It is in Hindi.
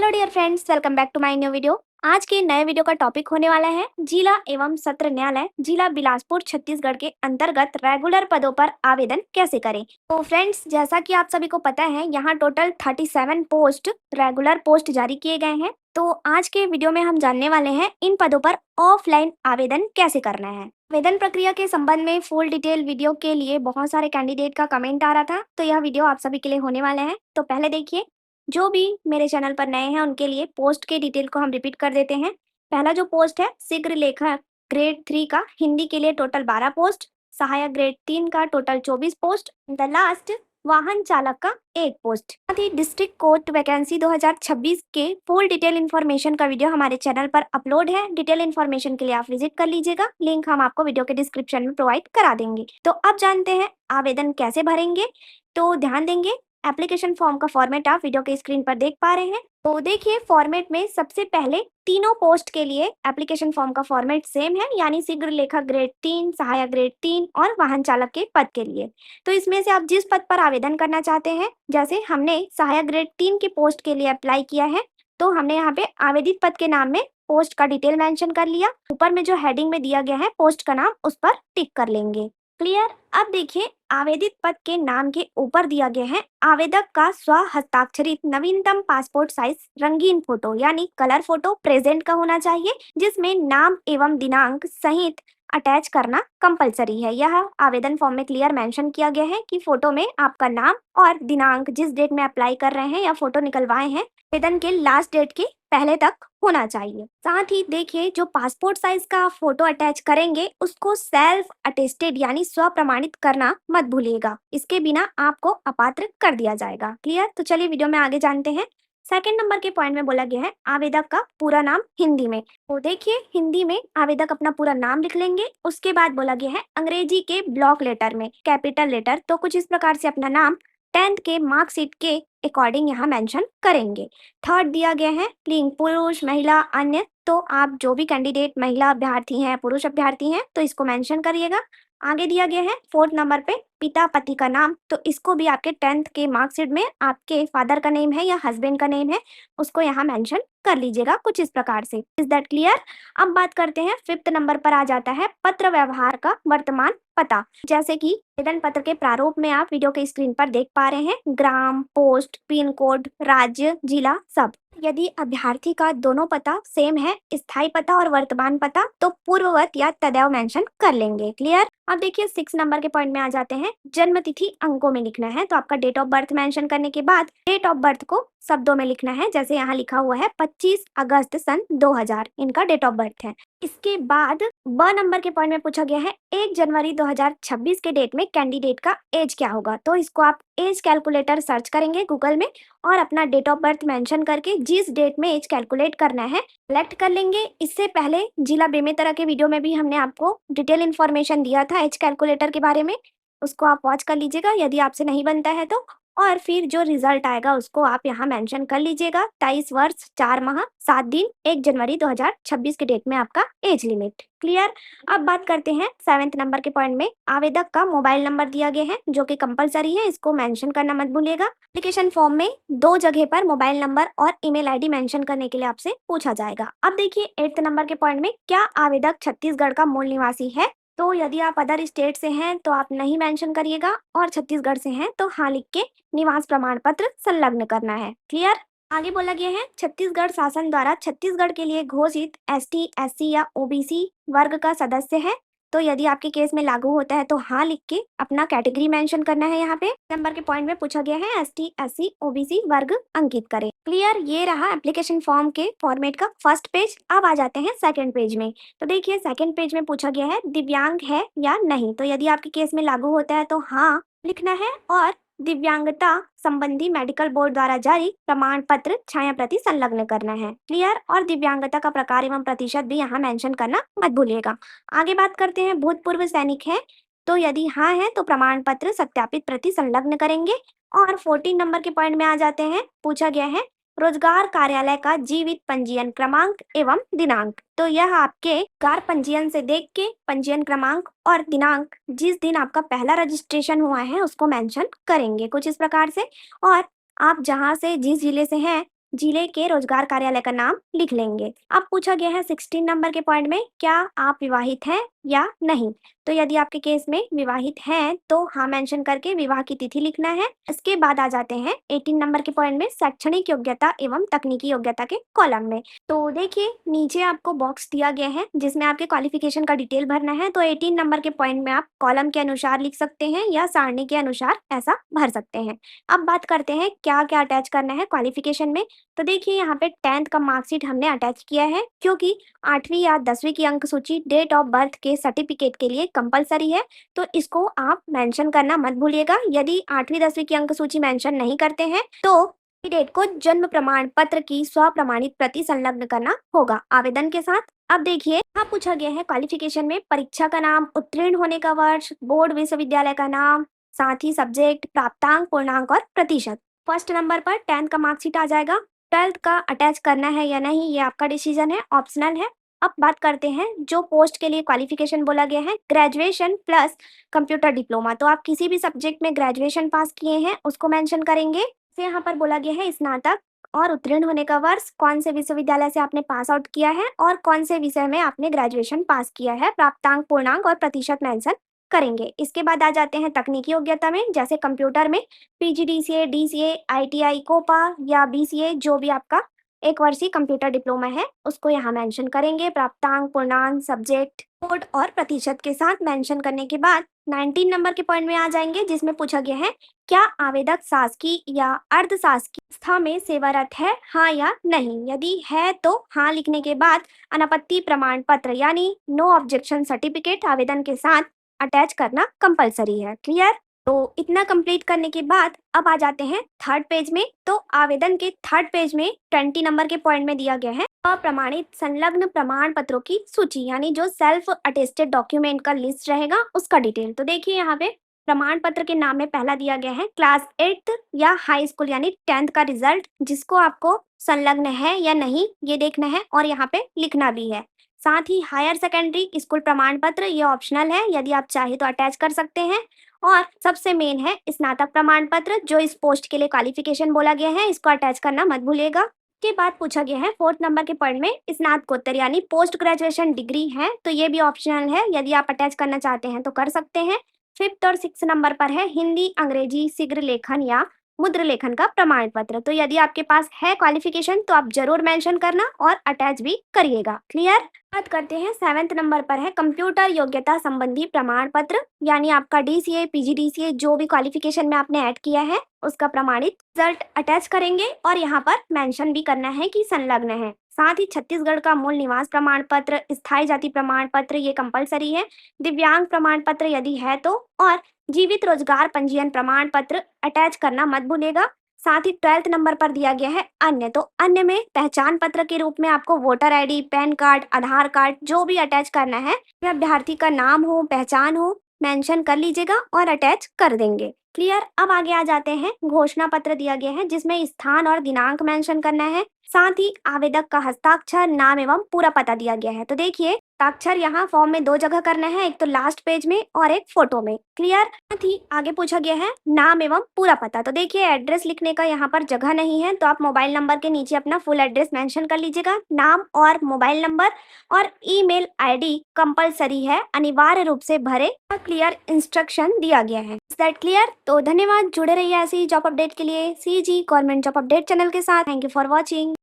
Hello dear friends, welcome back to my new video. आज के नए वीडियो का टॉपिक होने वाला है जिला एवं सत्र न्यायालय जिला बिलासपुर छत्तीसगढ़ के अंतर्गत रेगुलर पदों पर आवेदन कैसे करें। तो फ्रेंड्स, जैसा कि आप सभी को पता है, यहाँ टोटल 37 पोस्ट रेगुलर पोस्ट जारी किए गए हैं। तो आज के वीडियो में हम जानने वाले हैं इन पदों पर ऑफलाइन आवेदन कैसे करना है। आवेदन प्रक्रिया के संबंध में फुल डिटेल वीडियो के लिए बहुत सारे कैंडिडेट का कमेंट आ रहा था, तो यह वीडियो आप सभी के लिए होने वाला है। तो पहले देखिए, जो भी मेरे चैनल पर नए हैं उनके लिए पोस्ट के डिटेल को हम रिपीट कर देते हैं। पहला जो पोस्ट है शीघ्र लेखक ग्रेड 3 का हिंदी के लिए टोटल 12 पोस्ट, सहायक ग्रेड 3 का टोटल 24 पोस्ट, द लास्ट वाहन चालक का 1 पोस्ट। साथ ही डिस्ट्रिक्ट कोर्ट वैकेंसी 2026 के फुल डिटेल इन्फॉर्मेशन का वीडियो हमारे चैनल पर अपलोड है। डिटेल इन्फॉर्मेशन के लिए आप विजिट कर लीजिएगा, लिंक हम आपको वीडियो के डिस्क्रिप्शन में प्रोवाइड करा देंगे। तो अब जानते हैं आवेदन कैसे भरेंगे। तो ध्यान देंगे, एप्लीकेशन फॉर्म का फॉर्मेट आप वीडियो के स्क्रीन पर देख पा रहे हैं। तो देखिए, फॉर्मेट में सबसे पहले तीनों पोस्ट के लिए एप्लीकेशन फॉर्म का फॉर्मेट सेम है, यानी शीघ्र लेखक ग्रेड 3, सहायक ग्रेड 3 और वाहन चालक के पद के लिए। तो इसमें से आप जिस पद पर आवेदन करना चाहते हैं, जैसे हमने सहायक ग्रेड 3 की पोस्ट के लिए अप्लाई किया है, तो हमने यहाँ पे आवेदित पद के नाम में पोस्ट का डिटेल मेंशन कर लिया। ऊपर में जो हेडिंग में दिया गया है पोस्ट का नाम, उस पर टिक कर लेंगे। क्लियर। अब देखिए, आवेदित पद के नाम के ऊपर दिया गया है आवेदक का स्व हस्ताक्षरित नवीनतम पासपोर्ट साइज रंगीन फोटो यानी कलर फोटो प्रेजेंट का होना चाहिए, जिसमें नाम एवं दिनांक सहित अटैच करना कंपलसरी है। यह आवेदन फॉर्म में क्लियर मेंशन किया गया है कि फोटो में आपका नाम और दिनांक, जिस डेट में अप्लाई कर रहे हैं या फोटो निकलवाए हैं, आवेदन के लास्ट डेट के पहले तक होना चाहिए। साथ ही देखिए, जो पासपोर्ट साइज का फोटो अटैच करेंगे उसको सेल्फ अटेस्टेड यानी स्व प्रमाणित करना मत भूलिएगा, इसके बिना आपको अपात्र कर दिया जाएगा। क्लियर। तो चलिए वीडियो में आगे जानते हैं। सेकंड नंबर के पॉइंट में बोला गया है आवेदक का पूरा नाम हिंदी में। तो देखिए, हिंदी में आवेदक अपना पूरा नाम लिख लेंगे। उसके बाद बोला गया है अंग्रेजी के ब्लॉक लेटर में कैपिटल लेटर, तो कुछ इस प्रकार से अपना नाम 10th के मार्कशीट के अकॉर्डिंग यहाँ मेंशन करेंगे। थर्ड दिया गया है लिंग पुरुष महिला अन्य, तो आप जो भी कैंडिडेट महिला अभ्यर्थी हैं पुरुष अभ्यर्थी हैं तो इसको मेंशन करिएगा। आगे दिया गया है फोर्थ नंबर पे पिता पति का नाम, तो इसको भी आपके 10th के मार्कशीट में आपके फादर का नेम है या हस्बैंड का नेम है, उसको यहाँ मेंशन कर लीजिएगा कुछ इस प्रकार से। Is that clear. अब बात करते हैं, फिफ्थ नंबर पर आ जाता है पत्र व्यवहार का वर्तमान पता। जैसे कि आवेदन पत्र के प्रारूप में आप वीडियो के स्क्रीन पर देख पा रहे हैं, ग्राम, पोस्ट, पिन कोड, राज्य, जिला सब। यदि अभ्यर्थी का दोनों पता सेम है, स्थायी पता और वर्तमान पता, तो पूर्ववत या तदैव मेंशन कर लेंगे। क्लियर। अब देखिए 6 नंबर के पॉइंट में आ जाते हैं, जन्म तिथि अंकों में लिखना है। तो आपका डेट ऑफ बर्थ मेंशन करने के बाद डेट ऑफ बर्थ को शब्दों में लिखना है। जैसे यहाँ लिखा हुआ है 25 अगस्त सन 2000 इनका डेट ऑफ बर्थ है। इसके बाद ब नंबर के पॉइंट में पूछा गया है 1 जनवरी 2026 के डेट में कैंडिडेट का एज क्या होगा। तो इसको आप एज कैलकुलेटर सर्च करेंगे गूगल में और अपना डेट ऑफ बर्थ मेंशन करके जिस डेट में एज कैलकुलेट करना है सेलेक्ट कर लेंगे। इससे पहले जिला बेमेतरा के वीडियो में भी हमने आपको डिटेल इन्फॉर्मेशन दिया था एज कैलकुलेटर के बारे में, उसको आप वॉच कर लीजिएगा यदि आपसे नहीं बनता है तो। और फिर जो रिजल्ट आएगा उसको आप यहाँ मेंशन कर लीजिएगा, 23 वर्ष 4 माह 7 दिन 1 जनवरी 2026 के डेट में आपका एज लिमिट। क्लियर। अब बात करते हैं 7th नंबर के पॉइंट में, आवेदक का मोबाइल नंबर दिया गया है जो कि कंपलसरी है, इसको मेंशन करना मत भूलिएगा। एप्लीकेशन फॉर्म में 2 जगह पर मोबाइल नंबर और ईमेल आईडी मेंशन करने के लिए आपसे पूछा जाएगा। अब देखिए 8th नंबर के पॉइंट में, क्या आवेदक छत्तीसगढ़ का मूल निवासी है। तो यदि आप अदर स्टेट से हैं तो आप नहीं मेंशन करिएगा, और छत्तीसगढ़ से हैं तो हाँ लिख के निवास प्रमाण पत्र संलग्न करना है। क्लियर। आगे बोला गया है छत्तीसगढ़ शासन द्वारा छत्तीसगढ़ के लिए घोषित एसटी, एससी या ओबीसी वर्ग का सदस्य है। तो यदि आपके केस में लागू होता है तो हाँ लिख के अपना कैटेगरी मेंशन करना है। यहाँ पे नंबर के पॉइंट में पूछा गया है एसटी, एससी, ओबीसी वर्ग अंकित करें। क्लियर। ये रहा एप्लीकेशन फॉर्म के फॉर्मेट का फर्स्ट पेज। अब आ जाते हैं सेकंड पेज में। तो देखिए सेकंड पेज में पूछा गया है दिव्यांग है या नहीं। तो यदि आपके केस में लागू होता है तो हाँ लिखना है, और दिव्यांगता संबंधी मेडिकल बोर्ड द्वारा जारी प्रमाण पत्र छाया प्रति संलग्न करना है। क्लियर। और दिव्यांगता का प्रकार एवं प्रतिशत भी यहाँ मेंशन करना मत भूलिएगा। आगे बात करते हैं, भूतपूर्व सैनिक है तो यदि हाँ है तो प्रमाण पत्र सत्यापित प्रति संलग्न करेंगे। और 14 नंबर के पॉइंट में आ जाते हैं, पूछा गया है रोजगार कार्यालय का जीवित पंजीयन क्रमांक एवं दिनांक। तो यह आपके कार पंजीयन से देख के पंजीयन क्रमांक और दिनांक जिस दिन आपका पहला रजिस्ट्रेशन हुआ है उसको मेंशन करेंगे कुछ इस प्रकार से। और आप जहां से जिस जिले से हैं जिले के रोजगार कार्यालय का नाम लिख लेंगे। अब पूछा गया है 16 नंबर के पॉइंट में, क्या आप विवाहित हैं या नहीं। तो यदि आपके केस में विवाहित हैं तो हाँ मेंशन करके विवाह की तिथि लिखना है। इसके बाद आ जाते हैं 18 नंबर के पॉइंट में, शैक्षणिक योग्यता एवं तकनीकी योग्यता के कॉलम में। तो देखिए नीचे आपको बॉक्स दिया गया है जिसमें आपके क्वालिफिकेशन का डिटेल भरना है। तो 18 नंबर के पॉइंट में आप कॉलम के अनुसार लिख सकते हैं या सारणी के अनुसार ऐसा भर सकते हैं। अब बात करते हैं क्या क्या अटैच करना है क्वालिफिकेशन में। तो देखिए यहाँ पे 10th का मार्कशीट हमने अटैच किया है, क्योंकि 8वीं या 10वीं की अंक सूची डेट ऑफ बर्थ के सर्टिफिकेट के लिए कंपलसरी है। तो इसको आप मेंशन करना मत भूलिएगा। यदि 8वीं 10वीं की अंक सूची मेंशन नहीं करते हैं तो कैंडिडेट को जन्म प्रमाण पत्र की स्व प्रमाणित प्रति संलग्न करना होगा आवेदन के साथ। अब देखिए यहाँ पूछा गया है क्वालिफिकेशन में परीक्षा का नाम, उत्तीर्ण होने का वर्ष, बोर्ड विश्वविद्यालय का नाम, साथ ही सब्जेक्ट, प्राप्तांक, पूर्णांक और प्रतिशत। फर्स्ट नंबर पर 10th का मार्कशीट आ जाएगा। 12th का अटैच करना है या नहीं ये आपका डिसीजन है, ऑप्शनल है। अब बात करते हैं जो पोस्ट के लिए क्वालिफिकेशन बोला गया है, ग्रेजुएशन प्लस कंप्यूटर डिप्लोमा। तो आप किसी भी सब्जेक्ट में ग्रेजुएशन पास किए हैं उसको मेंशन करेंगे। फिर यहाँ पर बोला गया है स्नातक और उत्तीर्ण होने का वर्ष, कौन से विश्वविद्यालय से आपने पास आउट किया है और कौन से विषय में आपने ग्रेजुएशन पास किया है, प्राप्तांक, पूर्णांक और प्रतिशत मेंशन करेंगे। इसके बाद आ जाते हैं तकनीकी योग्यता में, जैसे कंप्यूटर में पीजीडीसीए, डीसीए, आईटीआई, कोपा या बीसीए, जो भी आपका एक वर्षीय कंप्यूटर डिप्लोमा है उसको यहाँ मेंशन करेंगे। प्राप्तांक, पूर्णांक, सब्जेक्ट, कोड और प्रतिशत के साथ मेंशन करने के बाद 19 नंबर के पॉइंट में आ जाएंगे जिसमें पूछा गया है क्या आवेदक शासकीय या अर्ध शासकीय संस्था में सेवारत है, हाँ या नहीं। यदि है तो हाँ लिखने के बाद अनापत्ति प्रमाण पत्र यानी नो ऑब्जेक्शन सर्टिफिकेट आवेदन के साथ अटैच करना कंपलसरी है। क्लियर। तो इतना कंप्लीट करने के बाद अब आ जाते हैं थर्ड पेज में। तो आवेदन के थर्ड पेज में 20 नंबर के पॉइंट में दिया गया है अप्रमाणित संलग्न प्रमाण पत्रों की सूची, यानी जो सेल्फ अटेस्टेड डॉक्यूमेंट का लिस्ट रहेगा उसका डिटेल। तो देखिए यहाँ पे प्रमाण पत्र के नाम में पहला दिया गया है क्लास 8th या हाई स्कूल यानी 10th का रिजल्ट, जिसको आपको संलग्न है या नहीं ये देखना है और यहाँ पे लिखना भी है। साथ ही हायर सेकेंडरी स्कूल प्रमाण पत्र ये ऑप्शनल है, यदि आप चाहे तो अटैच कर सकते हैं। और सबसे मेन है स्नातक प्रमाण पत्र, जो इस पोस्ट के लिए क्वालिफिकेशन बोला गया है, इसको अटैच करना मत भूलिएगा। के बाद पूछा गया है 4th नंबर के पॉइंट में स्नातकोत्तर यानी पोस्ट ग्रेजुएशन डिग्री है, तो ये भी ऑप्शनल है, यदि आप अटैच करना चाहते हैं तो कर सकते हैं। 5th और 6th नंबर पर है हिंदी, अंग्रेजी, शीघ्र लेखन या मुद्र लेखन का प्रमाण पत्र। तो यदि आपके पास है क्वालिफिकेशन तो आप जरूर मेंशन करना और अटैच भी करिएगा। क्लियर। बात करते हैं 7th नंबर पर है कंप्यूटर योग्यता संबंधी प्रमाण पत्र, यानी आपका डीसीए, पीजीडीसीए जो भी क्वालिफिकेशन में आपने ऐड किया है उसका प्रमाणित रिजल्ट अटैच करेंगे और यहाँ पर मेंशन भी करना है कि संलग्न है। साथ ही छत्तीसगढ़ का मूल निवास प्रमाण पत्र, स्थायी जाति प्रमाण पत्र ये कंपलसरी है, दिव्यांग प्रमाण पत्र यदि है तो, और जीवित रोजगार पंजीयन प्रमाण पत्र अटैच करना मत भूलेगा। साथ ही 12th नंबर पर दिया गया है अन्य, तो अन्य में पहचान पत्र के रूप में आपको वोटर आईडी, पैन कार्ड, आधार कार्ड जो भी अटैच करना है, अभ्यर्थी का नाम हो, पहचान हो, मेंशन कर लीजिएगा और अटैच कर देंगे। क्लियर। अब आगे आ जाते हैं घोषणा पत्र दिया गया है जिसमें स्थान और दिनांक मेंशन करना है। साथ ही आवेदक का हस्ताक्षर, नाम एवं पूरा पता दिया गया है। तो देखिए हस्ताक्षर यहाँ फॉर्म में 2 जगह करना है, एक तो लास्ट पेज में और एक फोटो में। क्लियर। साथ ही आगे पूछा गया है नाम एवं पूरा पता। तो देखिए एड्रेस लिखने का यहाँ पर जगह नहीं है, तो आप मोबाइल नंबर के नीचे अपना फुल एड्रेस मेंशन कर लीजिएगा। नाम और मोबाइल नंबर और ईमेल आईडी कंपलसरी है, अनिवार्य रूप से भरे। क्लियर इंस्ट्रक्शन दिया गया है। That clear. तो धन्यवाद, जुड़े रहिए ऐसी जॉब अपडेट के लिए CG government job update channel के साथ। Thank you for watching.